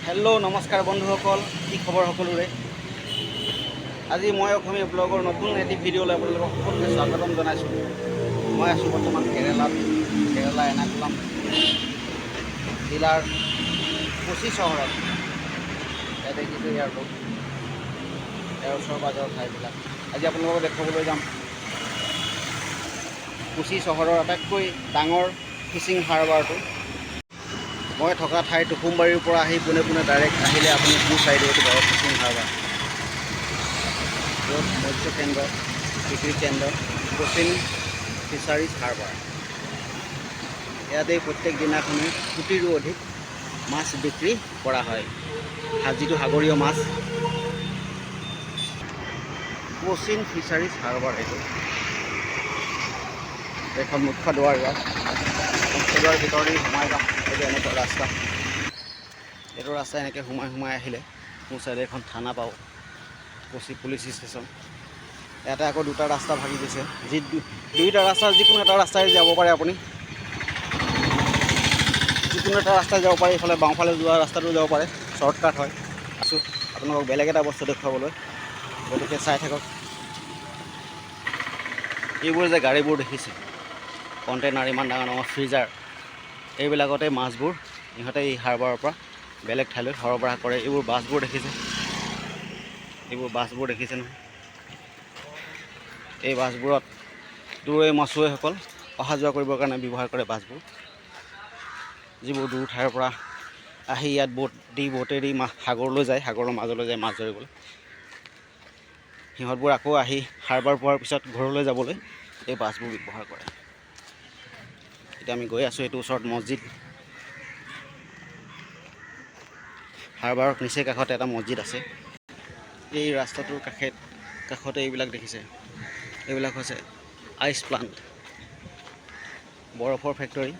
Hello' নমস্কাৰ বন্ধুসকল, কি খবৰ সকলোৰে। আজি মই অসমীয়া ব্লগৰ নতুন এটি ভিডিঅ'লৈ আপোনালোকক সকলোকে স্বাগতম জনাইছোঁ। মই আছোঁ বৰ্তমান কেৰেলাত, কেৰেলা এনাকুলাম জিলাৰ কোচি চহৰত। ইয়াত দেখিছোঁ ইয়াৰ লোক, ইয়াৰ ওচৰ পাজৰৰ ঠাইবিলাক আজি আপোনালোকক দেখুৱাবলৈ যাম। কোচি চহৰৰ আটাইতকৈ ডাঙৰ ফিচিং হাৰ্বাৰটো। মই থকা ঠাই টুকুমবাৰীৰ পৰা আহি পোনে পোনে ডাইৰেক্ট আহিলে আপুনি সোঁ চাইডে এইটো পাব ফিচিং হাৰ্বাৰ, য'ত মৎস্য কেন্দ্ৰ, বিক্ৰী কেন্দ্ৰ কচিন ফিচাৰিজ হাৰ্বাৰ। ইয়াতে প্ৰত্যেক দিনাখনে কোটিৰো অধিক মাছ বিক্ৰী কৰা হয়, যিটো সাগৰীয় মাছ। কচিন ফিচাৰিজ হাৰ্বাৰ এইখন মুখ্য দুৱাৰ। মুখ্য দুৱাৰ ভিতৰেদি সোমাই যাম। এইটো এনেকুৱা ৰাস্তা, এইটো ৰাস্তা এনেকৈ সোমাই আহিলে মোৰ চাইডে এখন থানা পাব, কোচি পুলিচ ষ্টেচন। ইয়াতে আকৌ দুটা ৰাস্তা ভাগি গৈছে, দুইটা ৰাস্তাৰ যিকোনো এটা ৰাস্তাই যাব পাৰে আপুনি, যিকোনো এটা ৰাস্তাই যাব পাৰে। এইফালে বাওঁফালে যোৱা ৰাস্তাটো যাব পাৰে, শ্বৰ্টকাট হয়। আছোঁ আপোনালোকক বেলেগ এটা বস্তু দেখুৱাবলৈ, গতিকে চাই থাকক। এইবোৰ যে গাড়ীবোৰ দেখিছে, কণ্টেইনাৰ, ইমান ডাঙৰ ডাঙৰ ফ্ৰিজাৰ, এইবিলাকতে মাছবোৰ ইহঁতে এই হাৰ্বাৰৰ পৰা বেলেগ ঠাইলৈ সৰবৰাহ কৰে। এইবোৰ বাছবোৰ দেখিছে, এইবোৰ বাছবোৰ দেখিছে নহয়। এই বাছবোৰত দূৰৈ মাছুৱৈসকল অহা যোৱা কৰিবৰ কাৰণে ব্যৱহাৰ কৰে বাছবোৰ, যিবোৰ দূৰ ঠাইৰ পৰা আহি ইয়াত ব'টেদি সাগৰলৈ যায়, সাগৰৰ মাজলৈ যায় মাছ ধৰিবলৈ। সিহঁতবোৰ আকৌ আহি হাৰ্বাৰ পোৱাৰ পিছত ঘৰলৈ যাবলৈ এই বাছবোৰ ব্যৱহাৰ কৰে। এতিয়া আমি গৈ আছোঁ, এইটো ওচৰত মছজিদ, হাৰ্বাৰৰ নিচেই কাষতে এটা মছজিদ আছে। এই ৰাস্তাটোৰ কাষতে এইবিলাক দেখিছে, এইবিলাক হৈছে আইচ প্লাণ্ট, বৰফৰ ফেক্টৰী।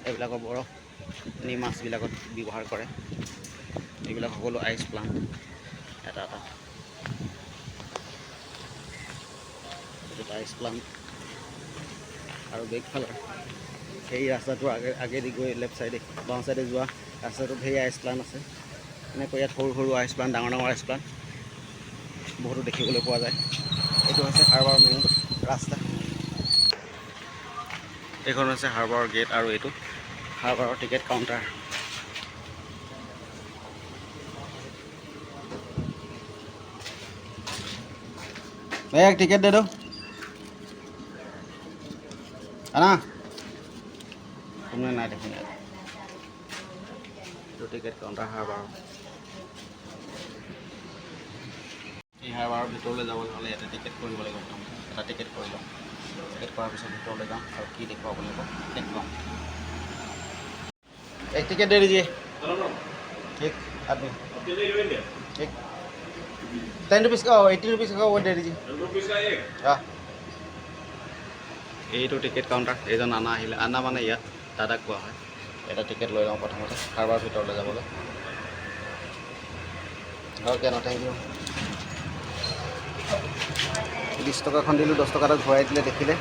এইবিলাকৰ বৰফ নি মাছবিলাকত ব্যৱহাৰ কৰে। এইবিলাক সকলো আইচ প্লাণ্ট এটা এটা। এইটো আইচ প্লাণ্ট। আৰু বেকফালে সেই ৰাস্তাটোৰ আগেদি গৈ লেফ্ট চাইডে, বাওঁ চাইডে যোৱা ৰাস্তাটোত সেই আইচ প্লাণ্ট আছে। এনেকৈ ইয়াত সৰু সৰু আইচ প্লাণ্ট, ডাঙৰ ডাঙৰ আইচ প্লাণ্ট বহুতো দেখিবলৈ পোৱা যায়। এইটো হৈছে হাৰ্বাৰৰ মেইন ৰাস্তা। এইখন হৈছে হাৰ্বাৰৰ গেট আৰু এইটো হাৰ্বাৰৰ টিকেট কাউণ্টাৰ। এক টিকেট দে দো আনা, নাই দেখোন ইয়াত। এইটো টিকেট কাউণ্টাৰ হাৰ্বাৰৰ। এই হাৰ্বাৰৰ ভিতৰলৈ যাবলৈ হ'লে ইয়াতে টিকেট কৰিব লাগিব। এটা টিকেট কৰি লওঁ, টিকেট কৰাৰ পিছত ভিতৰলৈ যাওঁ আৰু কি দেখুৱাব লাগিব দেখুৱাম। एक टिकट दे दीजिए। एक आदमी एक 10 रुपीज़ का, 80 रुपीज़ का वो दे दीजिए। हाँ, এইটো টিকেট কাউণ্টাৰ। এইজন আনা আহিলে, আনা মানে ইয়াত দাদাক কোৱা হয়। এটা টিকেট লৈ লওঁ প্ৰথমতে হাৰ্বাৰৰ ভিতৰলৈ যাবলৈ। অ'কে ন, থেংক ইউ। 20 টকাখন দিলোঁ, 10 টকা এটা ঘূৰাই দিলে দেখিলে।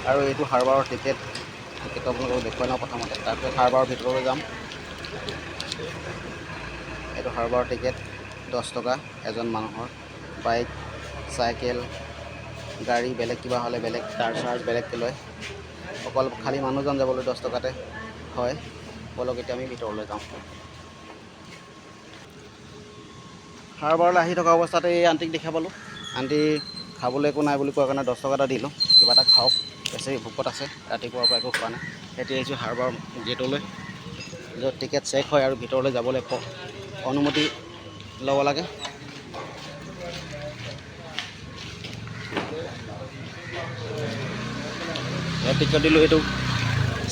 আৰু এইটো হাৰ্বাৰৰ টিকেট আপোনালোকক দেখুৱাই লওঁ প্ৰথমতে, তাৰপিছত হাৰ্বাৰৰ ভিতৰলৈ যাম। এইটো হাৰ্বাৰৰ টিকেট 10 টকা এজন মানুহৰ। বাইক, চাইকেল, গাড়ী বেলেগ কিবা হ'লে বেলেগ, তাৰ চাৰ্জ বেলেগকৈ লয়। অকল খালী মানুহজন যাবলৈ 10 টকাতে হয়। বলক এতিয়া আমি ভিতৰলৈ যাওঁ। হাৰ্বাৰলৈ আহি থকা অৱস্থাতে এই আণ্টিক দেখা পালোঁ। আণ্টি খাবলৈ একো নাই বুলি কোৱাৰ কাৰণে 10 টকা এটা দিলোঁ, কিবা এটা খাওক, বেছি ভোকত আছে, ৰাতিপুৱাৰ পৰা একো খোৱা নাই। এতিয়া আহিছোঁ হাৰ্বাৰ গেটলৈ, য'ত টিকেট চেক হয় আৰু ভিতৰলৈ যাবলৈ অনুমতি ল'ব লাগে। ইয়াত টিকেট দিলোঁ। এইটো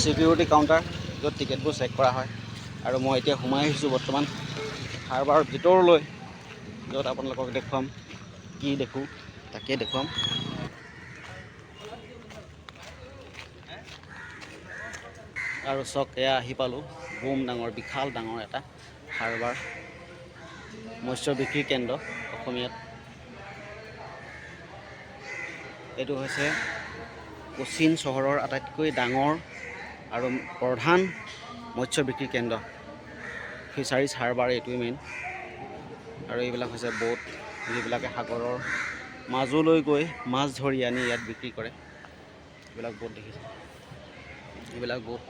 চিকিউৰিটি কাউণ্টাৰ, য'ত টিকেটবোৰ চেক কৰা হয়। আৰু মই এতিয়া সোমাই আহিছোঁ বৰ্তমান হাৰ্বাৰৰ ভিতৰলৈ, য'ত আপোনালোকক দেখুৱাম, কি দেখোঁ তাকে দেখুৱাম। আৰু চক, এয়া আহি পালোঁ বুম ডাঙৰ, বিশাল ডাঙৰ এটা হাৰ্বাৰ, মৎস্য বিক্ৰী কেন্দ্ৰ অসমীয়াত। এইটো হৈছে কোচিন চহৰৰ আটাইতকৈ ডাঙৰ আৰু প্ৰধান মৎস্য বিক্ৰী কেন্দ্ৰ। ফিচাৰিজ হাৰ্বাৰ এইটোৱে মেইন। আৰু এইবিলাক হৈছে বোট, যিবিলাকে সাগৰৰ মাজলৈ গৈ মাছ ধৰি আনি ইয়াত বিক্ৰী কৰে। এইবিলাক বোট দেখিছে, এইবিলাক বোট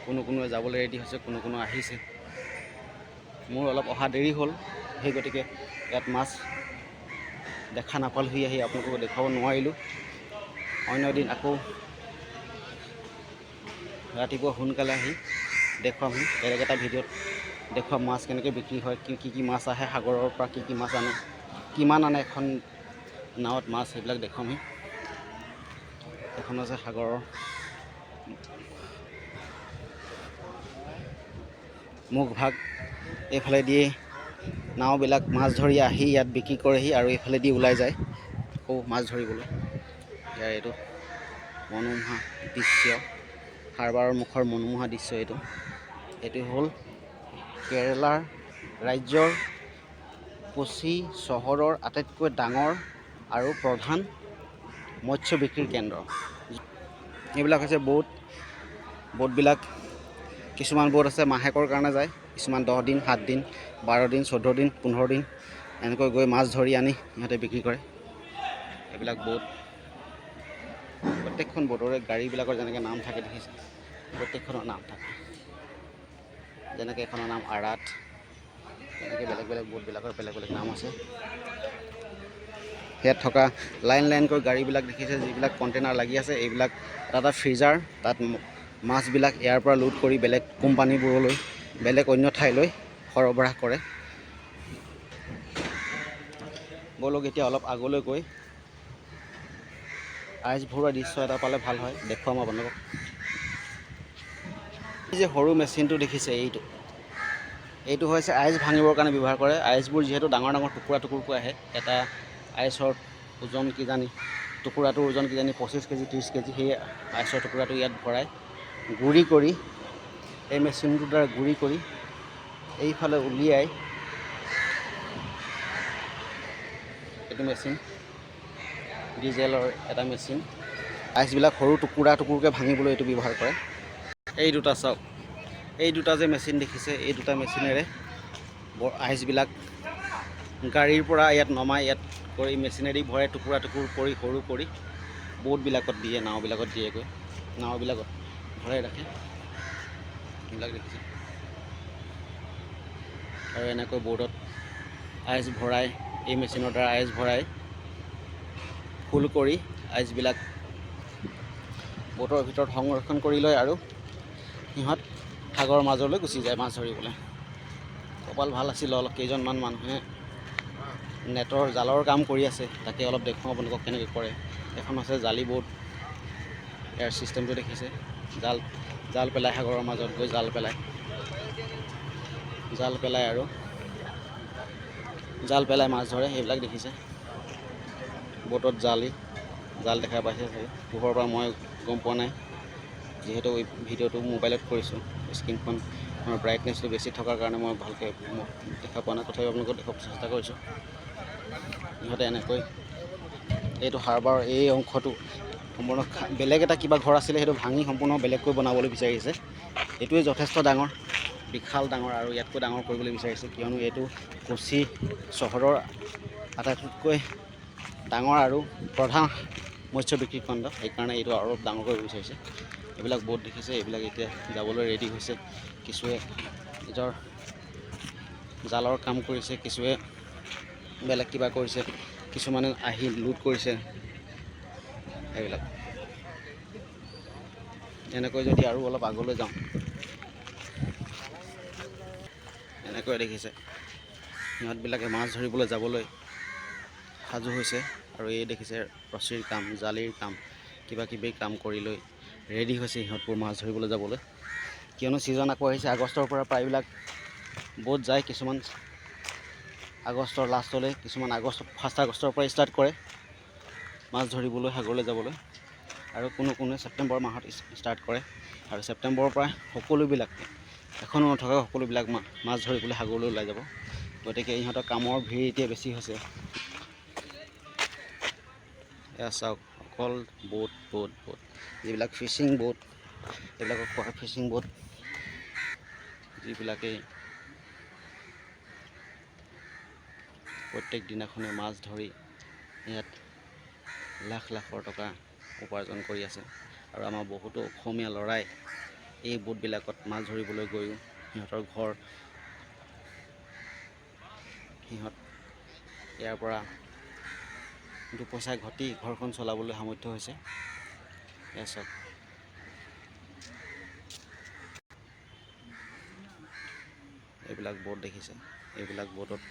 কোনোৱে যাবলৈ ৰেডি হৈছে, কোনো আহিছে। মোৰ অলপ অহা দেৰি হ'ল, সেই গতিকে ইয়াত মাছ দেখা নাপালোহি, আহি আপোনালোকক দেখুৱাব নোৱাৰিলোঁ। অন্য এদিন আকৌ ৰাতিপুৱা সোনকালে আহি দেখুৱামহি, বেলেগ এটা ভিডিঅ'ত দেখুৱাম মাছ কেনেকৈ বিক্ৰী হয়, কি মাছ আহে সাগৰৰ পৰা, কি মাছ আনে, কিমান আনে এখন নাৱত মাছ, সেইবিলাক দেখুৱামহি। এখন আছে সাগৰৰ মুখভাগ, এইফালে দিয়ে নাওবিলাক মাছ ধৰি আহি ইয়াত বিক্ৰী কৰেহি, আৰু এইফালেদি ওলাই যায় আকৌ মাছ ধৰিবলৈ। ইয়াৰ এইটো মনোমোহা দৃশ্য, হাৰ্বাৰৰ মুখৰ মনোমোহা দৃশ্য এইটো। এইটো হ'ল কেৰেলাৰ ৰাজ্যৰ কোচি চহৰৰ আটাইতকৈ ডাঙৰ আৰু প্ৰধান মৎস্য বিক্ৰীৰ কেন্দ্ৰ। এইবিলাক হৈছে বোটবিলাক কিছুমান বোট আছে মাহেকৰ কাৰণে যায়, কিছুমান 10 দিন, 7 দিন, 12 দিন, 14 দিন, 15 দিন এনেকৈ গৈ মাছ ধৰি আনি সিহঁতে বিক্ৰী কৰে। এইবিলাক বোট, প্ৰত্যেকখন বোটৰে গাড়ীবিলাকৰ যেনেকৈ নাম থাকে দেখিছে, প্ৰত্যেকখনৰ নাম থাকে। যেনেকৈ এখনৰ নাম আৰাত, তেনেকৈ বেলেগ বোটবিলাকৰ বেলেগ নাম আছে। ইয়াত থকা লাইনকৈ গাড়ীবিলাক দেখিছে, যিবিলাক কণ্টেইনাৰ লাগি আছে, এইবিলাক এটা ফ্ৰিজাৰ, তাত মাছবিলাক ইয়াৰ পৰা লোড কৰি বেলেগ কোম্পানীবোৰলৈ, বেলেগ অন্য ঠাইলৈ সৰবৰাহ কৰে। ব'লক এতিয়া অলপ আগলৈ গৈ আইচ ভৰোৱা দৃশ্য এটা পালে ভাল হয়, দেখুৱাম আপোনালোকক। এই যে সৰু মেচিনটো দেখিছে, এইটো হৈছে আইচ ভাঙিবৰ কাৰণে ব্যৱহাৰ কৰে। আইচবোৰ যিহেতু ডাঙৰ টুকুৰাকৈ আহে, এটা আইচৰ ওজন কিজানি, টুকুৰাটোৰ ওজন কিজানি 25 কেজি 30 কেজি, সেই আইচৰ টুকুৰাটো ইয়াত ভৰাই গুড়ি কৰি, এই মেচিনটোৰ দ্বাৰা গুড়ি কৰি এইফালে উলিয়াই, এইটো মেচিন ডিজেলৰ এটা মেচিন। আইচবিলাক সৰু টুকুৰকৈ ভাঙিবলৈ এইটো ব্যৱহাৰ কৰে। এই দুটা চাওক, এই দুটা যে মেচিন দেখিছে, এই দুটা মেচিনেৰে আইচবিলাক গাড়ীৰ পৰা ইয়াত নমাই, ইয়াত কৰি মেচিনেদি ভৰাই টুকুৰা কৰি সৰু কৰি বোটবিলাকত দিয়ে, নাওবিলাকত দিয়েগৈ, নাওবিলাকত ভৰাই ৰাখে। এইবিলাক দেখিছে, আৰু এনেকৈ বোটত আইচ ভৰাই, এই মেচিনৰ দ্বাৰা আইচ ভৰাই ফুল কৰি আইচবিলাক বোটৰ ভিতৰত সংৰক্ষণ কৰি লয়, আৰু সিহঁত সাগৰৰ মাজলৈ গুচি যায় মাছ ধৰিবলৈ। কপাল ভাল আছিল, অলপ কেইজনমান মানুহে নেটৰ জালৰ কাম কৰি আছে, তাকে অলপ দেখুৱাওঁ আপোনালোকক কেনেকৈ কৰে। এখন আছে জালি বোট, ইয়াৰ ছিষ্টেমটো দেখিছে, জাল পেলাই সাগৰৰ মাজত গৈ জাল পেলাই মাছ ধৰে, সেইবিলাক দেখিছে। বোটত জাল দেখা পাইছে চাগে, পোহৰৰ পৰা মই গম পোৱা নাই, যিহেতু ভিডিঅ'টো মোবাইলত কৰিছোঁ, স্ক্ৰীণখনৰ ব্ৰাইটনেছটো বেছি থকাৰ কাৰণে মই ভালকৈ দেখা পোৱা নাই, তথাপিও আপোনালোকক দেখুৱাব চেষ্টা কৰিছোঁ। ইহঁতে এনেকৈ, এইটো হাৰ্বাৰৰ এই অংশটো সম্পূৰ্ণ বেলেগ এটা কিবা ঘৰ আছিলে, সেইটো ভাঙি সম্পূৰ্ণ বেলেগকৈ বনাবলৈ বিচাৰিছে। এইটোৱে যথেষ্ট ডাঙৰ, বিশাল ডাঙৰ, আৰু ইয়াতকৈ ডাঙৰ কৰিবলৈ বিচাৰিছে, কিয়নো এইটো কোচি চহৰৰ আটাইতকৈ ডাঙৰ আৰু প্ৰধান মৎস্য বিক্ৰী কেন্দ্ৰ, সেইকাৰণে এইটো আৰু অলপ ডাঙৰ কৰিব বিচাৰিছে। এইবিলাক বোট দেখিছে, এইবিলাক এতিয়া যাবলৈ ৰেডি হৈছে। কিছুৱে নিজৰ জালৰ কাম কৰিছে, কিছুৱে বেলেগ কিবা কৰিছে, কিছুমানে আহি লোড কৰিছে। এইবিলাক এনেকৈ যদি আৰু অলপ আগলৈ যাওঁ, এনেকৈ দেখিছে, সিহঁতবিলাকে মাছ ধৰিবলৈ যাবলৈ সাজু হৈছে। আৰু এই দেখিছে ৰছীৰ কাম, জালিৰ কাম, কিবাকিবি কাম কৰি লৈ ৰেডি হৈছে সিহঁতবোৰ মাছ ধৰিবলৈ যাবলৈ, কিয়নো ছিজন আকৌ আহিছে। আগষ্টৰ পৰা প্ৰায়বিলাক বোট যায়, কিছুমান আগষ্টৰ লাষ্টলৈ, কিছুমান ফাৰ্ষ্ট আগষ্টৰ পৰা ষ্টাৰ্ট কৰে মাছ ধৰিবলৈ, সাগৰলৈ যাবলৈ, আৰু কোনোৱে ছেপ্টেম্বৰ মাহত ষ্টাৰ্ট কৰে। আৰু ছেপ্টেম্বৰৰ পৰা সকলোবিলাক, এখনো নথকা সকলোবিলাক মাছ ধৰিবলৈ সাগৰলৈ ওলাই যাব। গতিকে ইহঁতৰ কামৰ ভিৰ এতিয়া বেছি হৈছে। এয়া চাওক, অকল বোট, যিবিলাক ফিচিং বোট, এইবিলাকক কোৱা হয় ফিচিং বোট, যিবিলাকে প্ৰত্যেক দিনাখনে মাছ ধৰি ইয়াত লাখ লাখৰ টকা উপাৰ্জন কৰি আছে। আৰু আমাৰ বহুতো অসমীয়া ল'ৰাই এই বোটবিলাকত মাছ ধৰিবলৈ গৈও সিহঁতৰ ঘৰ সিহঁত ইয়াৰ পৰা দুপইচা ঘটি ঘৰখন চলাবলৈ সামৰ্থ্য হৈছে। এয়া চাওক, এইবিলাক বোট দেখিছে, এইবিলাক বোটত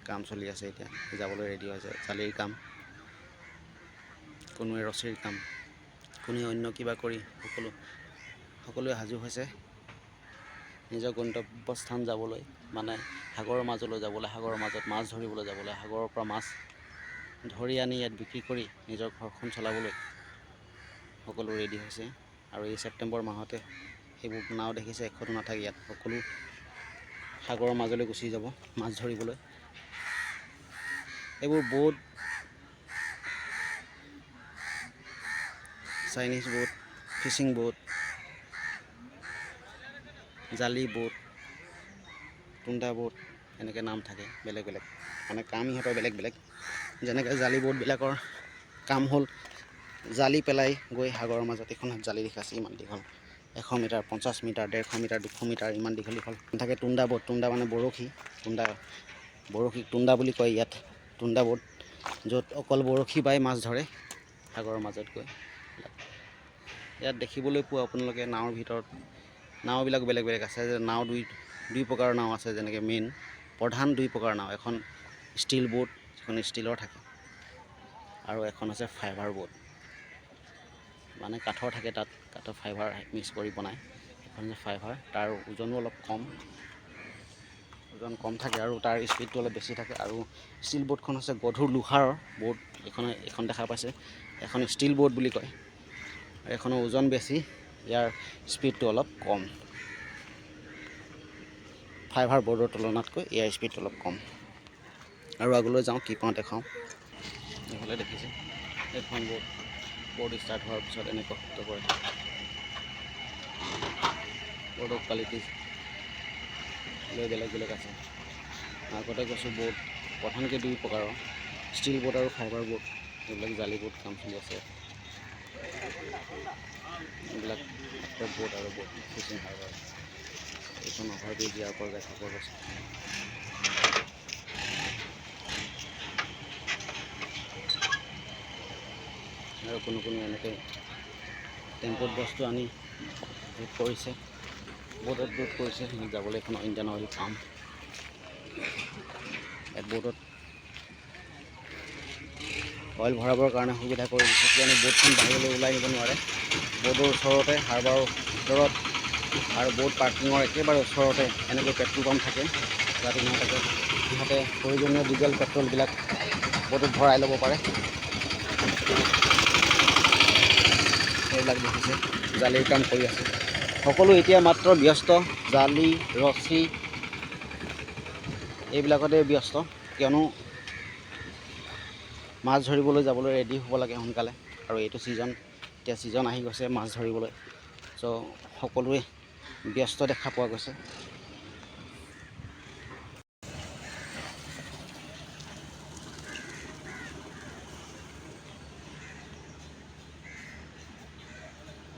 কাম চলি আছে। এতিয়া যাবলৈ ৰেডি হৈছে। জালিৰ কাম, কোনোৱে ৰছীৰ কাম, কোনোৱে অন্য কিবা কৰি সকলোৱে সাজু হৈছে নিজৰ গন্তব্যস্থান যাবলৈ, মানে সাগৰৰ মাজলৈ যাবলৈ, সাগৰৰ মাজত মাছ ধৰিবলৈ যাবলৈ, সাগৰৰ পৰা মাছ ধৰি আনি ইয়াত বিক্ৰী কৰি নিজৰ ঘৰখন চলাবলৈ সকলো ৰেডি হৈছে। আৰু এই ছেপ্টেম্বৰ মাহতে সেইবোৰ নাও দেখিছে, এখনো নাথাকে ইয়াত, সকলো সাগৰৰ মাজলৈ গুচি যাব মাছ ধৰিবলৈ। এইবোৰ boat, Chinese boat, fishing boat, জালি বোট, টুন্দা বোট, এনেকৈ নাম থাকে বেলেগ বেলেগ, মানে কাম ইহঁতৰ বেলেগ বেলেগ। যেনেকৈ জালি বোটবিলাকৰ কাম হ'ল জালি পেলাই গৈ সাগৰৰ মাজত, এখন জালি দেখাইছে ইমান দীঘল, 100 মিটাৰ, 50 মিটাৰ, 150 মিটাৰ, 200 মিটাৰ, ইমান দীঘল দীঘল থাকে। টুন্দা বোট, টুন্দা মানে বৰশী, বৰশীক টুন্দা বুলি কয় ইয়াত। টুন্দা বোট য'ত অকল বৰশী বাই মাছ ধৰে সাগৰৰ মাজত গৈ। ইয়াত দেখিবলৈ পোৱা আপোনালোকে নাৱৰ ভিতৰত নাওবিলাক বেলেগ বেলেগ আছে। নাও দুই প্ৰকাৰৰ নাও আছে, যেনেকৈ মেইন প্ৰধান 2 প্ৰকাৰৰ নাও, এখন ষ্টীল বোট, যিখন ষ্টীলৰ থাকে, আৰু এখন আছে ফাইবাৰ বোট, মানে কাঠৰ থাকে, তাত কাঠৰ ফাইবাৰ মিক্স কৰি বনায়। এখন যে ফাইবাৰ, তাৰ ওজনো অলপ ওজন কম থাকে আৰু তাৰ স্পীডটো অলপ বেছি থাকে। আৰু ষ্টীল বোটখন হৈছে গধুৰ লোহাৰৰ বোট, এইখন দেখা পাইছে, এখন ষ্টীল বোট বুলি কয়। এখনৰ ওজন বেছি, ইয়াৰ স্পীডটো অলপ কম। ফাইবাৰ বোৰ্ডৰ তুলনাতকৈ ইয়াৰ স্পীডটো অলপ কম। আৰু আগলৈ যাওঁ, কি পাওঁ দেখাওঁ। এইফালে দেখিছে এখন বোট ষ্টাৰ্ট হোৱাৰ পিছত এনেকুৱা শব্দ কৰে। বোৰ্ডৰ কোৱালিটি বেলেগ বেলেগ আছে। আগতে কৈছোঁ বোট প্ৰধানকৈ 2 প্ৰকাৰৰ, ষ্টীল বোট আৰু ফাইবাৰ বোট। এইবিলাক জালি বোট কাম চলি আছে। এইবিলাক বোট আৰু বোট ফিচিং হাৰ্বাৰ। এইখন অভাৰব্ৰিজ ইয়াৰ পৰা দেখা পোৱা গৈছে। আৰু কোনো এনেকৈ টেম্পোত বস্তু আনি লোড কৰিছে, বোটত লোড কৰিছে। যাবলৈ এখন ইণ্ডিয়ান অইল পাম্প, ইয়াত বোটত অইল ভৰাবৰ কাৰণে সুবিধা কৰি দিছে, কিয়নো বোটখন বাহিৰলৈ ওলাই নিব নোৱাৰে। বোটৰ ওচৰতে, হাৰ্বাৰৰ ভিতৰত আৰু বোট পাৰ্কিঙৰ একেবাৰে ওচৰতে এনেকৈ পেট্ৰল পাম্প থাকে, যাতে সিহঁতে প্ৰয়োজনীয় ডিজেল পেট্ৰলবিলাক বোটত ভৰাই ল'ব পাৰে। এইবিলাক দেখিছে, জালিৰ কাম কৰি আছে সকলো। এতিয়া মাত্ৰ ব্যস্ত জালি, ৰছী এইবিলাকতে ব্যস্ত, কিয়নো মাছ ধৰিবলৈ যাবলৈ ৰেডি হ'ব লাগে সোনকালে। আৰু এইটো এতিয়া ছিজন আহি গৈছে মাছ ধৰিবলৈ, চ' সকলোৱে ব্যস্ত দেখা পোৱা গৈছে।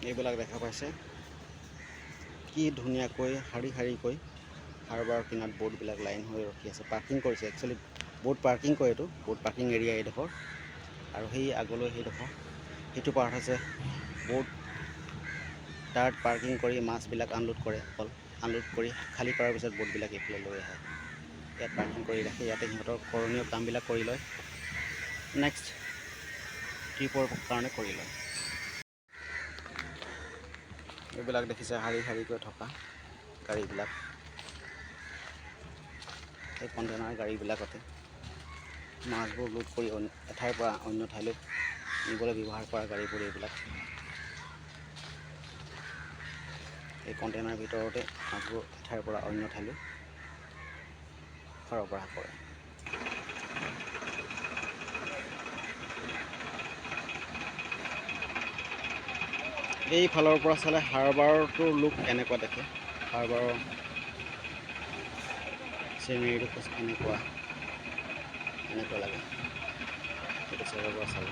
এইবিলাক দেখা পাইছে, কি ধুনীয়াকৈ শাৰী শাৰীকৈ হাৰ্বাৰ কিনাৰত বোটবিলাক লাইন হৈ ৰখি আছে, পাৰ্কিং কৰিছে। একচুৱেলি বোট পাৰ্কিং কৰে, এইটো বোট পাৰ্কিং এৰিয়া এইডোখৰ। আৰু সেই আগলৈ সেইটো পাৰ্ট হৈছে বোট তাত পাৰ্কিং কৰি মাছবিলাক আনলোড কৰে। আনলোড কৰি খালী কৰাৰ পিছত বোটবিলাক এইফালে লৈ আহে, ইয়াত পাৰ্কিং কৰি ৰাখে। ইয়াতে সিহঁতৰ কৰণীয় কামবিলাক কৰি লয়, নেক্সট ট্ৰিপৰ কাৰণে কৰি লয়। এইবিলাক দেখিছে শাৰী শাৰীকৈ থকা গাড়ীবিলাক, এই কণ্টেইনাৰ গাড়ীবিলাকতে মাছবোৰ লোড কৰি এঠাইৰ পৰা অন্য ঠাইলৈ নিবলৈ ব্যৱহাৰ কৰা গাড়ীবোৰ এইবিলাক। এই কণ্টেইনাৰ ভিতৰতে মাছবোৰ এঠাইৰ পৰা অন্য ঠাইলৈ সৰবৰাহ কৰে। এই ফালৰ পৰা চালে হাৰ্বাৰটোৰ লুক এনেকুৱা দেখে। হাৰ্বাৰৰ চিনেৰীটো এনেকুৱা লাগে সেইটো চাইডৰ পৰা চাব।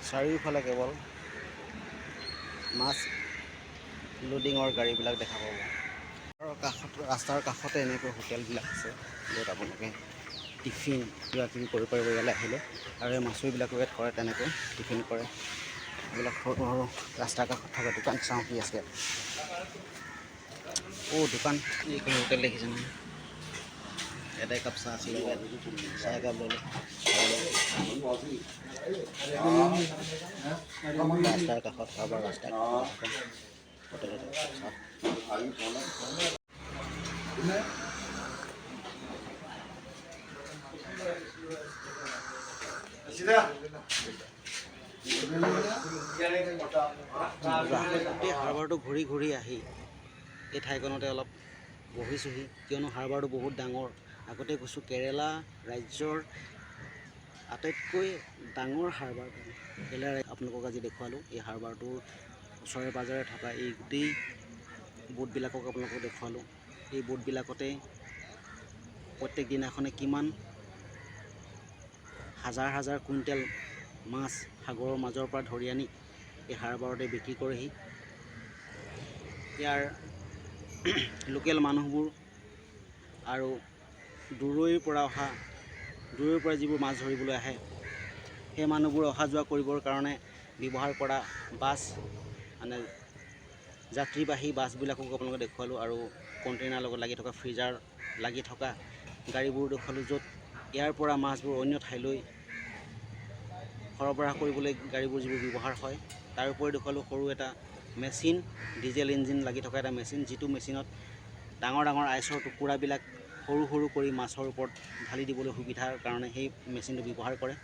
চাৰিওফালে কেৱল মাছ লোডিঙৰ গাড়ীবিলাক দেখা পাব। আৰু ৰাস্তাৰ কাষতে এনেকৈ হোটেলবিলাক আছে য'ত আপোনালোকে টিফিন কিবা কিবি কৰিব পাৰিব ইয়ালৈ আহিলে। আৰু এই মাছুৱৈবিলাকো ইয়াত কৰে, তেনেকৈ টিফিন কৰে। এইবিলাক সৰু সৰু ৰাস্তাৰ কাষত থকা দোকান চাওঁ কি আছে। দোকান এইখন হোটেল দেখিছে নহয়, এটা একাপ চাহ আছিলে, চাহ একাপ ল'লোঁ। ৰাস্তাৰ কাষত কাৰোবাৰ ৰাস্তাৰ হোটেলত চাহ। গোটেই হাৰ্বাৰটো ঘূৰি ঘূৰি আহি এই ঠাইখনতে অলপ বহিছোঁহি, কিয়নো হাৰ্বাৰটো বহুত ডাঙৰ। আগতে কৈছোঁ কেৰেলা ৰাজ্যৰ আটাইতকৈ ডাঙৰ হাৰ্বাৰ কেৰেলা আপোনালোকক আজি দেখুৱালোঁ। এই হাৰ্বাৰটোৰ ওচৰে পাঁজৰে থকা এই গোটেই বোটবিলাকক আপোনালোকক দেখুৱালোঁ। এই বোটবিলাকতে প্ৰত্যেক দিনাখনে কিমান হাজাৰ হাজাৰ কুইণ্টেল মাছ সাগৰৰ মাজৰ পৰা ধৰি আনি এই হাৰ্বাৰতে বিক্ৰী কৰেহি। ইয়াৰ লোকেল মানুহবোৰ আৰু দূৰৈৰ পৰা যিবোৰ মাছ ধৰিবলৈ আহে, সেই মানুহবোৰ অহা যোৱা কৰিবৰ কাৰণে ব্যৱহাৰ কৰা বাছ, মানে যাত্ৰীবাহী বাছবিলাকক আপোনালোকে দেখুৱালোঁ। আৰু কণ্টেইনাৰ লগত লাগি থকা ফ্ৰিজাৰ লাগি থকা গাড়ীবোৰ দেখুৱালোঁ, য'ত ইয়াৰ পৰা মাছবোৰ অন্য ঠাইলৈ সৰবৰাহ কৰিবলৈ গাড়ীবোৰ যিবোৰ ব্যৱহাৰ হয়। তাৰ উপৰি দেখুৱালোঁ সৰু এটা মেচিন, ডিজেল ইঞ্জিন লাগি থকা এটা মেচিন, যিটো মেচিনত ডাঙৰ ডাঙৰ আইচৰ টুকুৰাবিলাক সৰু সৰু কৰি মাছৰ ওপৰত ঢালি দিবলৈ সুবিধাৰ কাৰণে সেই মেচিনটো ব্যৱহাৰ কৰে।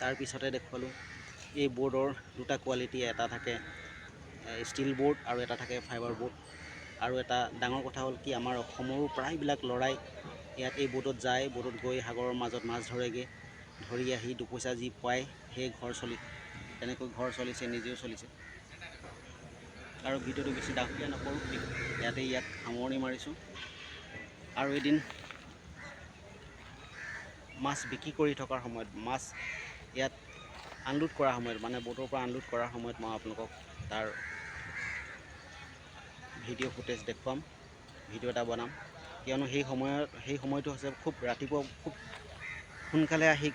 তাৰ পিছতে দেখুৱালোঁ এই ব'ৰ্ডৰ দুটা কোৱালিটি, এটা থাকে ষ্টীল ব'ৰ্ড আৰু এটা থাকে ফাইবাৰ ব'ৰ্ড। আৰু এটা ডাঙৰ কথা হ'ল কি, আমাৰ অসমৰো প্ৰায়বিলাক ল'ৰাই ইয়াত এই ব'টত যায়, ব'টত গৈ সাগৰৰ মাজত মাছ ধৰেগৈ, ধৰি আহি দুপইচা যি পায় সেই তেনেকৈ ঘৰ চলিছে, নিজেও চলিছে। আৰু ভিডিঅ'টো বেছি ডাঙৰকৈ নকৰোঁ, ইয়াত সামৰণি মাৰিছোঁ। আৰু এদিন মাছ বিক্ৰী কৰি থকাৰ সময়ত, মাছ ইয়াত আনলোড কৰাৰ সময়ত, মানে ব'টৰ পৰা আনলোড কৰাৰ সময়ত মই আপোনালোকক তাৰ ভিডিঅ' ফুটেজ দেখুৱাম, ভিডিঅ' এটা বনাম। কিয়নো সেই সময়টো হৈছে খুব ৰাতিপুৱা, খুব সোনকালে আহি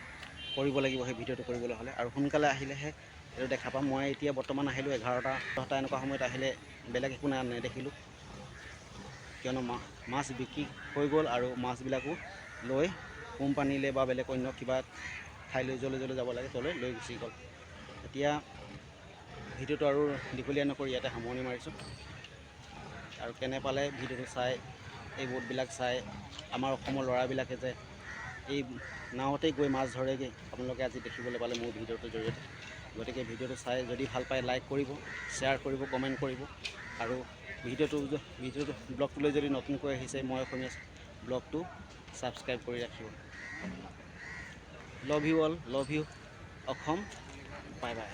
কৰিব লাগিব সেই ভিডিঅ'টো কৰিবলৈ হ'লে, আৰু সোনকালে আহিলেহে এইটো দেখা পাম। মই এতিয়া বৰ্তমান আহিলোঁ 11টা এনেকুৱা সময়ত আহিলে বেলেগ একো নেদেখিলোঁ, কিয়নো মাছ বিক্ৰী হৈ গ'ল আৰু মাছবিলাকো লৈ কোম্পানীলৈ বা বেলেগ অন্য কিবা ঠাইলৈ য'লৈ যাব লাগে তলৈ লৈ গুচি গ'ল। এতিয়া ভিডিঅ'টো আৰু দীঘলীয়া নকৰি ইয়াতে সামৰণি মাৰিছোঁ। আৰু কেনে পালে ভিডিঅ'টো চাই, এই বোটবিলাক চাই, আমাৰ অসমৰ ল'ৰাবিলাকে যে এই নাৱতেই গৈ মাছ ধৰেগৈ, আপোনালোকে আজি দেখিবলৈ পালে মোৰ ভিডিঅ'টোৰ জৰিয়তে। গতিকে ভিডিঅ'টো চাই যদি ভাল পায় লাইক কৰিব, শ্বেয়াৰ কৰিব, কমেণ্ট কৰিব। আৰু ব্লগটোলৈ যদি নতুনকৈ আহিছে মই অসমীয়া ব্লগটো ছাবস্ক্ৰাইব কৰি ৰাখিব। Love you all, love you Assam, bye bye.